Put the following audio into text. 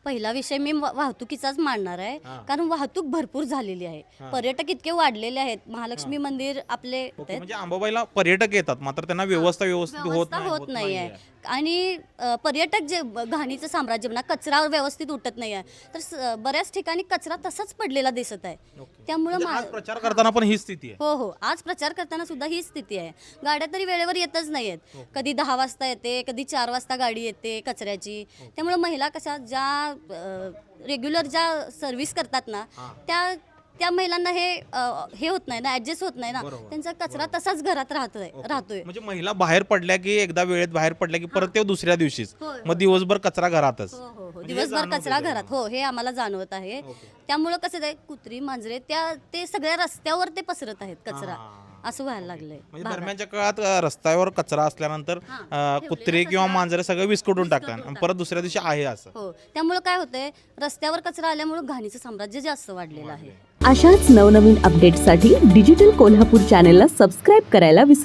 पहिला विषय मी वाहतुकीचाच मांडणार आहे, कारण वाहतूक भरपूर झालेली आहे. पर्यटक इतके वाढलेले आहेत. महालक्ष्मी मंदिर आपले म्हणजे अंबाबाईला पर्यटक येतात, मात्र त्यांना व्यवस्थित होत नाही आहे. आणि पर्यटक जे घाणीचं साम्राज्य म्हणा, कचरा व्यवस्थित उठत नाही आहे, तर बऱ्याच ठिकाणी कचरा तसाच पडलेला दिसत आहे. त्यामुळे प्रचार करताना पण ही स्थिती आहे. हो, आज प्रचार करताना सुद्धा ही स्थिती आहे. गाड्या तरी वेळेवर येतच नाही आहेत. कधी 10 वाजता येते, कधी 4 वाजता गाडी येते कचऱ्याची. त्यामुळे महिला कशा ज्या रेग्युलर ज्या सर्व्हिस करतात ना, त्या महिलांना हे होत नाही ना, ऍडजस्ट होत नाही ना. त्यांचा कचरा तसाच घरात राहतोय. म्हणजे महिला बाहेर पडल्या की एकदा वेळेत बाहेर पडल्या की परत ते दुसऱ्या दिवशीच, मग दिवसभर कचरा घरातच. हो, दिवसभर कचरा घरात. हे आम्हाला जाणवत आहे. त्यामुळे कसं आहे, कुत्री मांजरे ते सगळ्या रस्त्यावर ते पसरत आहेत कचरा, असं व्हायला लागलंय. म्हणजे दरम्यानच्या काळात रस्त्यावर कचरा असल्यानंतर कुत्रे किंवा मांजरे सगळं विस्कटून टाकतात आणि परत दुसऱ्या दिवशी आहे असं. हो, त्यामुळे काय होतंय, रस्त्यावर कचरा आल्यामुळे घाणीचं साम्राज्य जास्त वाढलेलं आहे. अशाच नवनवीन अपडेट्ससाठी डिजिटल कोल्हापूर चॅनेलला सबस्क्राईब करायला विसरू